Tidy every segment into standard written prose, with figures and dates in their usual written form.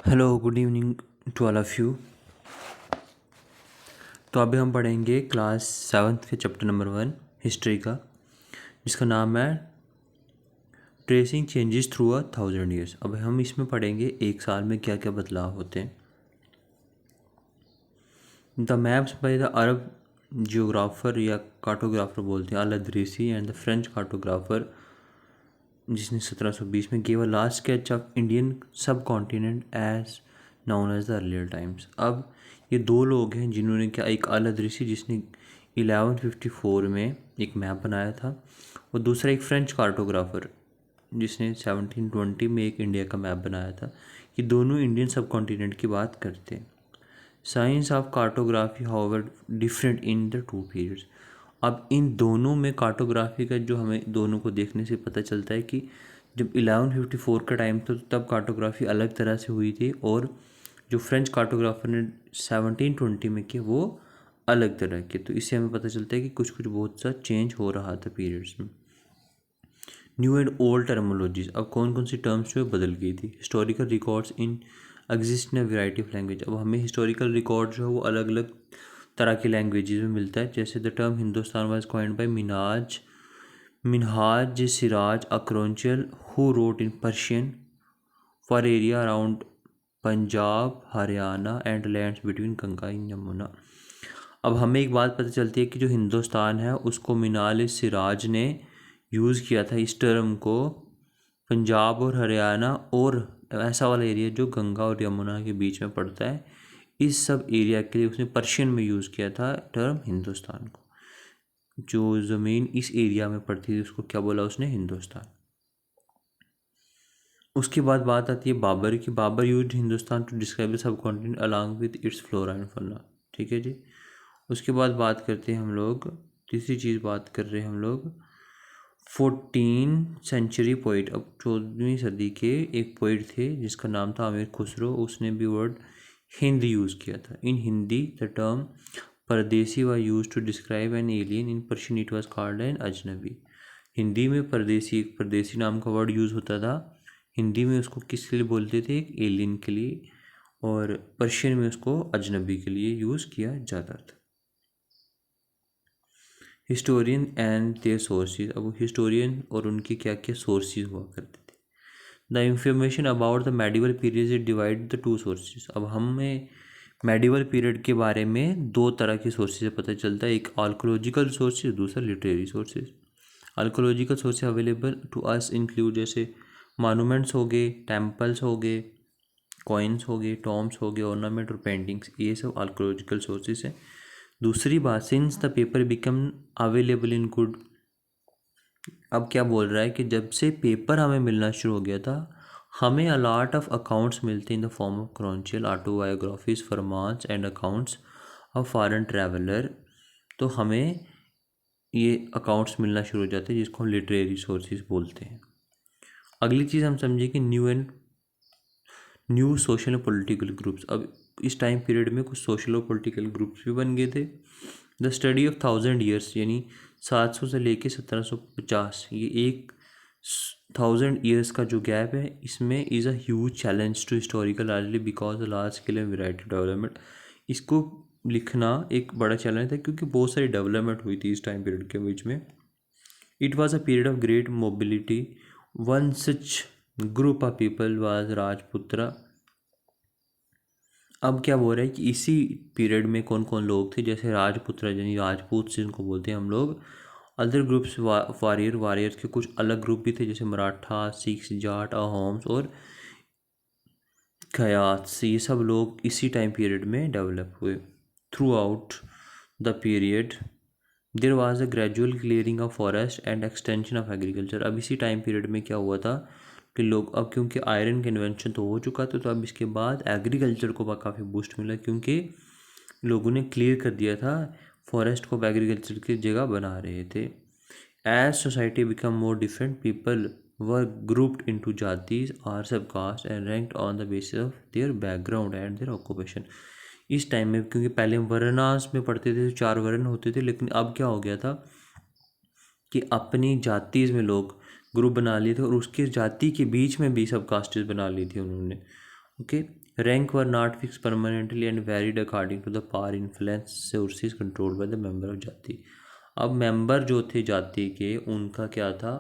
Hello good evening to all of you. तो अभी हम पढ़ेंगे क्लास 7th के चैप्टर नंबर 1 हिस्ट्री का, जिसका नाम है ट्रेसिंग चेंजेस थ्रू 1000 ईयर्स। अब हम इसमें पढ़ेंगे एक साल में क्या क्या बदलाव होते हैं। The maps by the Arab geographer या कार्टोग्राफर बोलते हैं Al-Idrisi and the French cartographer, जिसने 1720 में give a last sketch of Indian subcontinent as known as the earlier times. अब ये दो लोग हैं जिन्होंने क्या, एक अल-अदरीसी जिसने 1154 में एक मैप बनाया था, और दूसरा एक फ्रेंच कार्टोग्राफर जिसने 1720 में एक इंडिया का मैप बनाया था। ये दोनों इंडियन सब कॉन्टिनेंट की बात करते हैं। Science of cartography however different in the two periods. अब इन दोनों में कार्टोग्राफी का जो हमें दोनों को देखने से पता चलता है कि जब 1154 का टाइम था तब कार्टोग्राफी अलग तरह से हुई थी, और जो फ्रेंच कार्टोग्राफर ने 1720 में किया वो अलग तरह के। तो इससे हमें पता चलता है कि कुछ कुछ बहुत सा चेंज हो रहा था पीरियड्स में। न्यू एंड ओल्ड टर्मोलॉजीज, अब कौन कौन सी टर्म्स जो बदल गई थी। Historical records in exist in variety of language, अब हमें हिस्टोरिकल रिकॉर्ड जो है वो अलग अलग तरह की लैंग्वेजेस में मिलता है। जैसे the term Hindustan was coined by Minhaj Siraj अक्रोंचल who wrote in Persian for area around Punjab Haryana and lands between Ganga and Yamuna. अब हमें एक बात पता चलती है कि जो हिंदुस्तान है उसको मिनाल सिराज ने यूज़ किया था इस टर्म को पंजाब और हरियाणा और ऐसा वाला एरिया जो गंगा और यमुना के बीच में पड़ता है, इस सब एरिया के लिए उसने पर्शियन में यूज़ किया था टर्म हिंदुस्तान को। जो ज़मीन इस एरिया में पड़ती थी उसको क्या बोला उसने, हिंदुस्तान। उसके बाद बात आती है बाबर की। Babur used Hindustan to describe the subcontinent along with its flora and fauna. ठीक है जी। उसके बाद बात करते हैं हम लोग, तीसरी चीज़ बात कर रहे हैं हम लोग 14 सेंचुरी पोइट। अब 14वीं सदी के एक पोइट थे जिसका नाम था अमीर खुसरो, उसने भी वर्ड हिंद यूज़ किया था। इन Hindi the term pardesi was use to describe an alien, in Persian it was called an ajnabi. Hindi में परदेसी, एक परदेसी नाम का वर्ड यूज़ होता था। हिंदी में उसको किसके लिए बोलते थे, एक एलियन के लिए, और पर्शियन में उसको अजनबी के लिए यूज़ किया जाता था। हिस्टोरियन एंड देयर सोर्सेज, अब हिस्टोरियन और उनके क्या क्या सोर्सेज हुआ करते थे। The information about the medieval period is divide the two sources. अब हमें मेडिवल पीरियड के बारे में दो तरह के सोर्सेज से पता चलता है, एक आर्कोलॉजिकल सोर्सेज, दूसरा literary sources. Archaeological sources available to us include जैसे मानूमेंट्स हो गए, टेम्पल्स हो गए, कॉइन्स हो गए, टॉम्स हो गए, ऑर्नामेंट और पेंटिंग्स, ये सब आर्कोलॉजिकल सोर्सेज हैं। दूसरी बात, since the paper become available in good, अब क्या बोल रहा है कि जब से पेपर हमें मिलना शुरू हो गया था, हमें अलॉट ऑफ अकाउंट्स मिलते in the form of chronicles autobiographies farmans and accounts of foreign traveller. तो हमें ये अकाउंट्स मिलना शुरू हो जाते हैं जिसको हम लिटरेरी सोर्सेज बोलते हैं। अगली चीज़ हम समझे कि new social and political groups. अब इस टाइम पीरियड में कुछ सोशल और पॉलिटिकल ग्रुप्स भी बन गए थे। द स्टडी ऑफ 1000 ईयर्स, यानी 700 से लेके 1750, ये एक 1000 ईयर्स का जो गैप है, इसमें is a huge challenge to historical largely because the large scale and variety development. इसको लिखना एक बड़ा चैलेंज था क्योंकि बहुत सारी डेवलपमेंट हुई थी इस टाइम पीरियड के बीच में। It was a period of great mobility. One such group of people was Rajputra. अब क्या बोल रहा है कि इसी पीरियड में कौन कौन लोग थे, जैसे राजपुत्र यानी राजपूत जिनको बोलते हैं हम लोग। अदर ग्रुप्स वारियर्स के कुछ अलग ग्रुप भी थे जैसे मराठा, सिख्स, जाट, अहोम्स और खयात्स। ये सब लोग इसी टाइम पीरियड में डेवलप हुए। Through out the period there was a gradual clearing of forest and extension of agriculture. अब इसी टाइम पीरियड में क्या हुआ था कि लोग, अब क्योंकि आयरन का इन्वेंशन तो हो चुका था, तो अब इसके बाद एग्रीकल्चर को काफ़ी बूस्ट मिला क्योंकि लोगों ने क्लियर कर दिया था फॉरेस्ट को, एग्रीकल्चर की जगह बना रहे थे। As society become more different people were grouped into jatis or sub caste and ranked on the basis of their background and their occupation. इस टाइम में क्योंकि पहले वर्णास में पढ़ते थे तो 4 वर्ण होते थे, लेकिन अब क्या हो गया था कि अपनी जातीज में लोग ग्रुप बना लिए थे और उसके जाति के बीच में भी सब कास्टेज बना ली थी उन्होंने। Okay, rank were not fix permanently and varied according to the power influence sources controlled by the member of jati. अब मेंबर जो थे जाति के, उनका क्या था,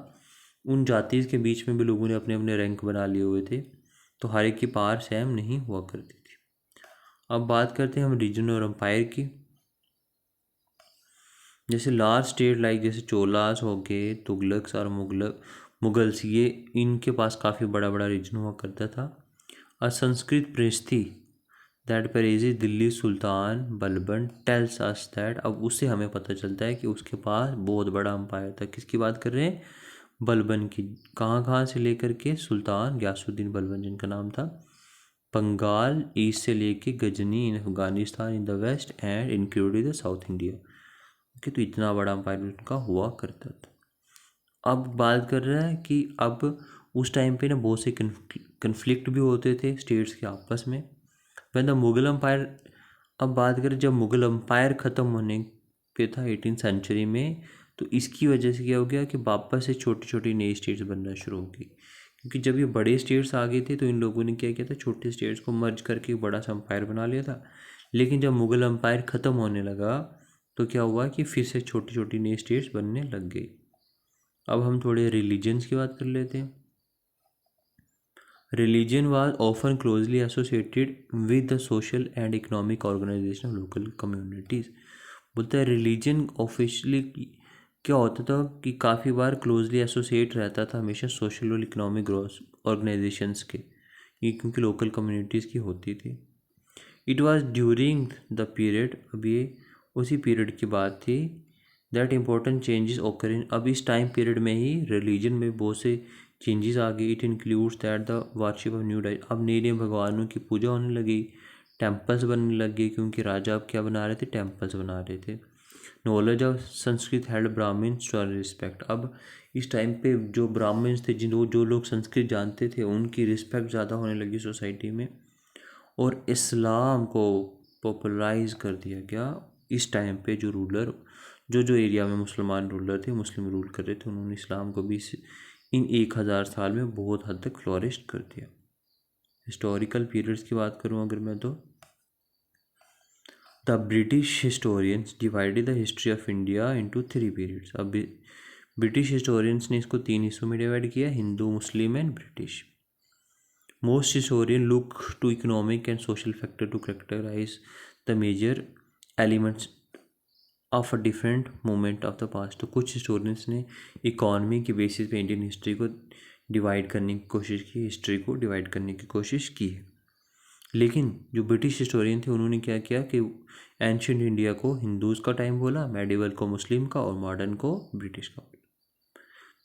उन जाति के बीच में भी लोगों ने अपने अपने रैंक बना लिए हुए थे, तो हर एक की पावर सेम नहीं हुआ करती थी। अब बात करते हैं हम रीजन और एम्पायर की। जैसे लार्ज स्टेट लाइक जैसे चोलास हो गए, तुगलक्स और मुगल्स, ये इनके पास काफ़ी बड़ा बड़ा रीजन हुआ करता था। A Sanskrit prashasti that praises Delhi sultan Balban tells us that, अब उससे हमें पता चलता है कि उसके पास बहुत बड़ा अम्पायर था। किसकी बात कर रहे हैं? बलबन की। कहाँ कहाँ से लेकर के? सुल्तान गयासुद्दीन बलबन जिनका नाम था, बंगाल ईस्ट से लेके Ghazni in Afghanistan in the west and included the south India. Okay, तो इतना बड़ा अम्पायर उनका हुआ करता था। अब बात कर रहे हैं कि अब उस टाइम पे ना बहुत से कन्फ्लिक्ट भी होते थे स्टेट्स के आपस में। वैन द मुगल अम्पायर, अब बात करें जब मुगल अम्पायर ख़त्म होने पे था 18th सेंचुरी में, तो इसकी वजह से क्या हो गया कि वापस से छोटी छोटी नई स्टेट्स बनना शुरू हो गई। क्योंकि जब ये बड़े स्टेट्स आ गए थे तो इन लोगों ने क्या किया था, छोटे स्टेट्स को मर्ज करके एक बड़ा सा अम्पायर बना लिया था। लेकिन जब मुगल अम्पायर ख़त्म होने लगा तो क्या हुआ कि फिर से छोटी छोटी नई स्टेट्स बनने लग गई। अब हम थोड़े रिलीजन्स की बात कर लेते हैं। Religion was often closely associated with the social and economic organization of local communities। बोलता है रिलीजन ऑफिशियली क्या होता था कि काफ़ी बार क्लोजली एसोसिएट रहता था हमेशा सोशल और इकोनॉमिक ऑर्गेनाइजेशंस के, ये क्योंकि लोकल कम्युनिटीज़ की होती थी। It was during the period, अब ये उसी पीरियड की बात थी, दैट इम्पोर्टेंट चेंजेस ओकर इन, अब इस टाइम पीरियड में ही रिलीजन में बहुत से चेंजेस आ गए। It includes that the worship of new diet, अब नए नए भगवानों की पूजा होने लगी, टेम्पल्स बनने लग गए, क्योंकि राजा अब क्या बना रहे थे, टेम्पल्स बना रहे थे। Knowledge of Sanskrit held Brahmans to respect, अब इस टाइम पे जो ब्राह्मण्स थे, जिन जो लोग संस्कृत जानते थे, उनकी रिस्पेक्ट ज़्यादा होने लगी सोसाइटी में। और इस्लाम को पॉपुलराइज कर दिया गया। इस टाइम पे जो रूलर, जो एरिया में मुसलमान रूलर थे, मुस्लिम रूल कर रहे थे, उन्होंने इस्लाम को भी इन 1000 साल में बहुत हद तक फ्लोरिश कर दिया। हिस्टोरिकल पीरियड्स की बात करूं अगर मैं, तो the British historians divided the history of India into 3 periods. अब ब्रिटिश हिस्टोरियंस ने इसको 3 हिस्सों में डिवाइड किया, Hindu, Muslim and British. Most historians look to economic and social factors to characterize the major elements of a different moment of the past। तो कुछ historians ने economy के बेसिस पे इंडियन हिस्ट्री को डिवाइड करने की कोशिश की, हिस्ट्री को डिवाइड करने की कोशिश की है। लेकिन जो ब्रिटिश हिस्टोरियन थे उन्होंने क्या किया कि एंशियंट इंडिया को हिंदूज़ का टाइम बोला, मेडिवल को मुस्लिम का और मॉडर्न को ब्रिटिश का।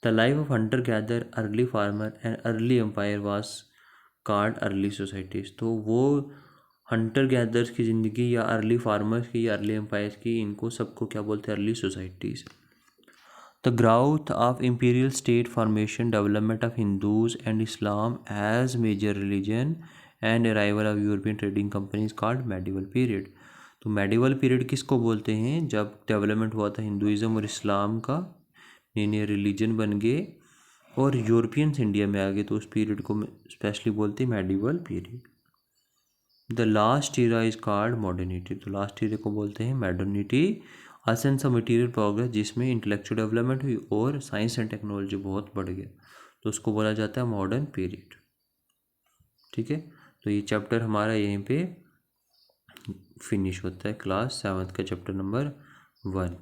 The life of hunter gather, early farmer and early empire was called early societies. तो वो हंटर गैदर्स की ज़िंदगी या अर्ली फार्मर्स की या अर्ली एम्पायर्स की, इनको सबको क्या बोलते हैं, early societies. The growth of imperial state formation, development of Hindus and Islam as major religion and arrival of European trading companies called medieval period. तो मेडिवल पीरियड किसको बोलते हैं? जब डेवलपमेंट हुआ था हिंदुज़म और इस्लाम का, नए नए रिलीजन बन गए और यूरोपियंस इंडिया में आ गए, तो उस पीरियड को स्पेशली बोलते हैं medieval period. The last era is called modernity, तो लास्ट ईरा को बोलते हैं modernity. A sense of material progress, जिसमें इंटेलेक्चुअल डेवलपमेंट हुई और साइंस एंड टेक्नोलॉजी बहुत बढ़ गया, तो उसको बोला जाता है मॉडर्न पीरियड। ठीक है, तो ये चैप्टर हमारा यहीं पे फिनिश होता है, क्लास 7th का चैप्टर नंबर 1।